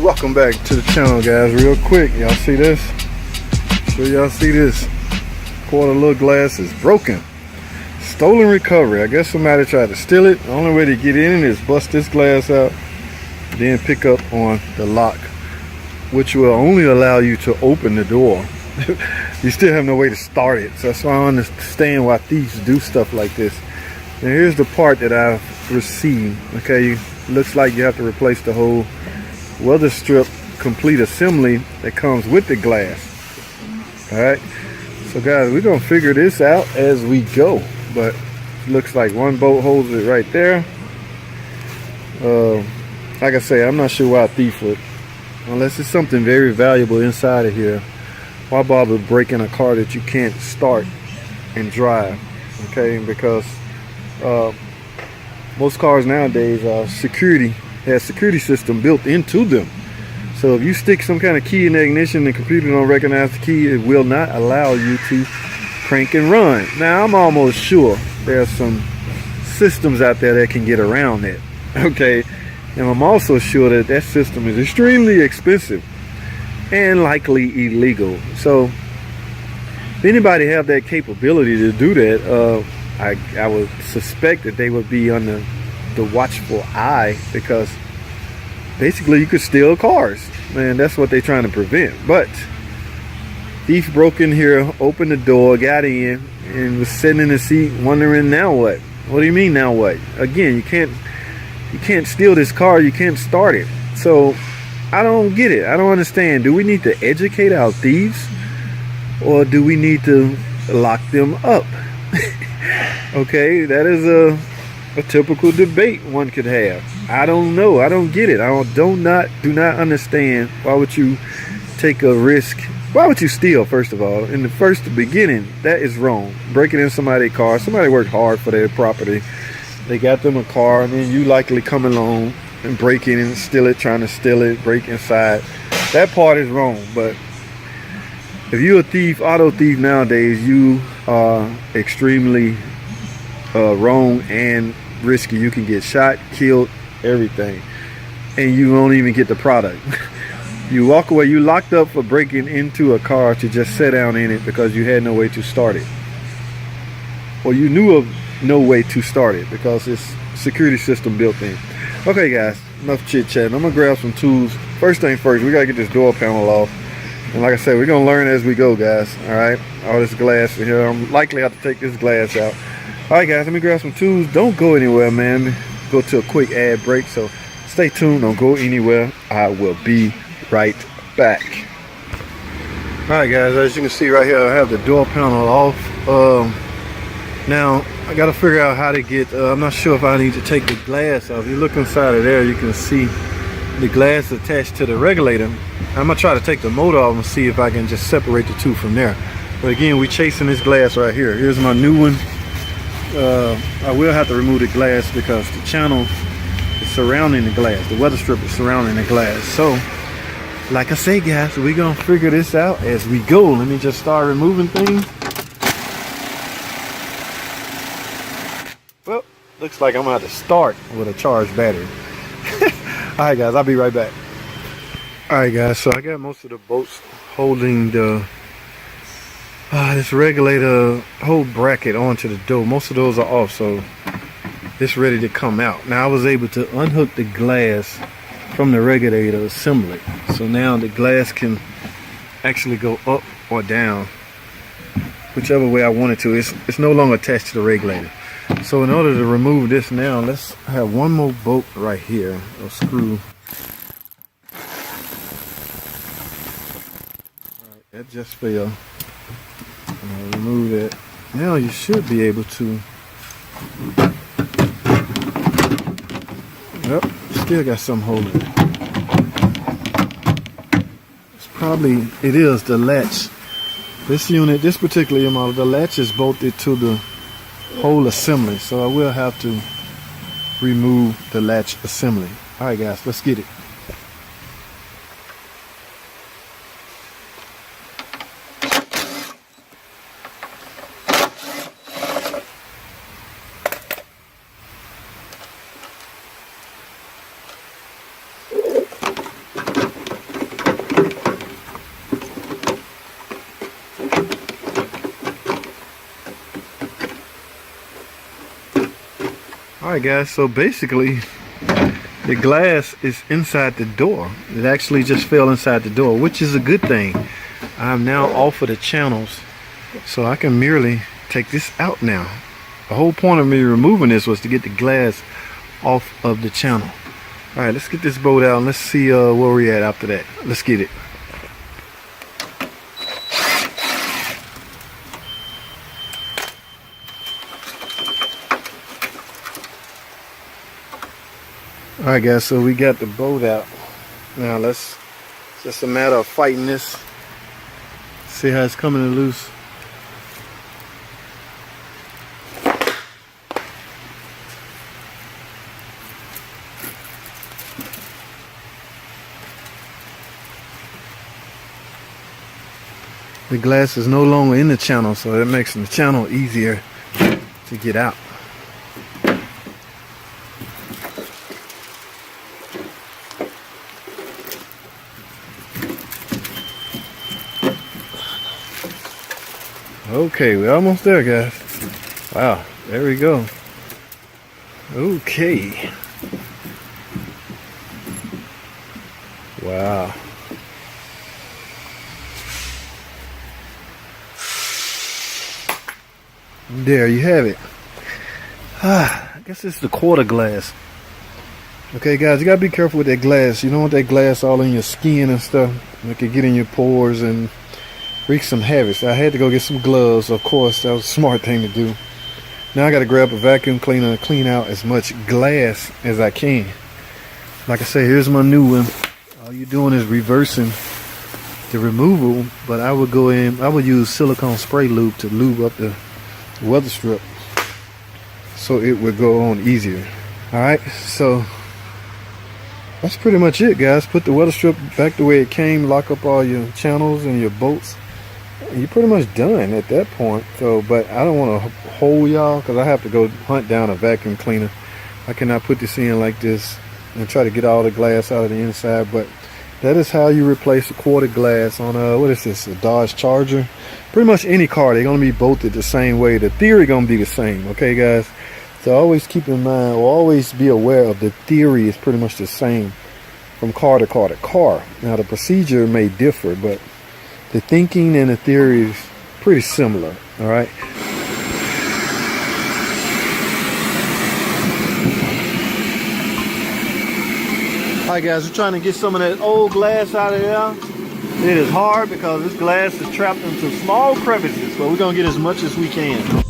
Welcome back to the channel, guys. Real quick, y'all see this? Sure y'all see this? Quarter little glass is broken. Stolen recovery. I guess somebody tried to steal it. The only way to get in is bust this glass out, then pick up on the lock, which will only allow you to open the door. You still have no way to start it. So that's why I understand why thieves do stuff like this. Now here's the part that I've received. Okay, looks like you have to replace the whole weather strip complete assembly that comes with the glass. Alright, so guys, we're gonna figure this out as we go, but looks like one bolt holds it right there. Like I say, I'm not sure why a thief would, unless it's something very valuable inside of here. Why bother breaking a car that you can't start and drive? Okay, because most cars nowadays are security system built into them. So if you stick some kind of key in the ignition and the computer don't recognize the key, it will not allow you to crank and run. Now I'm almost sure there are some systems out there that can get around that. Okay, and I'm also sure that that system is extremely expensive and likely illegal. So if anybody have that capability to do that, I would suspect that they would be under the watchful eye, because basically you could steal cars, man. That's what they're trying to prevent. But thief broke in here, opened the door, got in, and was sitting in the seat wondering, now what? What do you mean now what? Again, you can't steal this car, you can't start it. So I don't get it. I don't understand. Do we need to educate our thieves, or do we need to lock them up? Okay, that is a typical debate one could have. I don't know. I don't get it. I do not understand. Why would you take a risk? Why would you steal, first of all? In the beginning, that is wrong. Breaking in somebody's car. Somebody worked hard for their property. They got them a car, and then you likely come along and break in and steal it, trying to steal it, break inside. That part is wrong. But if you're a thief, auto thief nowadays, you are extremely wrong and risky. You can get shot, killed, everything, and you won't even get the product. You walk away, you locked up for breaking into a car to just sit down in it because you had no way to start it, or you knew of no way to start it because it's security system built in. Okay guys, enough chit chatting. I'm gonna grab some tools. First thing first, we gotta get this door panel off, and like I said, we're gonna learn as we go, guys. All right, all this glass in here, I'm likely have to take this glass out. All right guys, let me grab some tools. Don't go anywhere, man. Go to a quick ad break, so stay tuned. Don't go anywhere. I will be right back. All right guys, as you can see right here, I have the door panel off. Now I got to figure out how to get, I'm not sure if I need to take the glass off. If you look inside of there, you can see the glass attached to the regulator. I'm gonna try to take the motor off and see if I can just separate the two from there. But again, we're chasing this glass right here. Here's my new one. I will have to remove the glass because the channel is surrounding the glass. The weather strip is surrounding the glass. So like I say guys, we're gonna figure this out as we go. Let me just start removing things. Well, looks like I'm gonna have to start with a charged battery. All right guys, I'll be right back. All right guys, so I got most of the bolts holding the this regulator whole bracket onto the door. Most of those are off, so it's ready to come out. Now I was able to unhook the glass from the regulator assembly, so now the glass can actually go up or down, whichever way I want it to. It's no longer attached to the regulator. So in order to remove this now, let's have one more bolt right here, a screw. Alright, that just fell. Remove that. Now you should be able to. Yep, still got some holding it. It is the latch. This unit, this particular model, the latch is bolted to the whole assembly, so I will have to remove the latch assembly. All right guys, let's get it. Alright guys, so basically the glass is inside the door. It actually just fell inside the door, which is a good thing. I'm now off of the channels, so I can merely take this out now. The whole point of me removing this was to get the glass off of the channel. Alright, let's get this boat out and let's see where we're at after that. Let's get it. Alright guys, so we got the boat out. Now it's just a matter of fighting this. See how it's coming loose. The glass is no longer in the channel, so that makes the channel easier to get out. Okay, we're almost there, guys. Wow, there we go. Okay. Wow. There you have it. I guess it's the quarter glass. Okay guys, you gotta be careful with that glass. You don't want that glass all in your skin and stuff. It could get in your pores and wreak some havoc. So I had to go get some gloves. Of course, that was a smart thing to do. Now I gotta grab a vacuum cleaner and clean out as much glass as I can. Like I say, here's my new one. All you're doing is reversing the removal, but I would go in, I would use silicone spray lube to lube up the weather strip so it would go on easier. Alright, so that's pretty much it, guys. Put the weather strip back the way it came, lock up all your channels and your bolts. You're pretty much done at that point. So, but I don't want to hold y'all because I have to go hunt down a vacuum cleaner. I cannot put this in like this and try to get all the glass out of the inside. But that is how you replace a quarter glass on a, what is this, a Dodge Charger? Pretty much any car, they're going to be bolted the same way. The theory going to be the same, okay guys? So always keep in mind, or always be aware of the theory is pretty much the same from car to car to car. Now the procedure may differ, but the thinking and the theory is pretty similar, all right? Alright guys, we're trying to get some of that old glass out of there. It is hard because this glass is trapped into small crevices, but we're going to get as much as we can.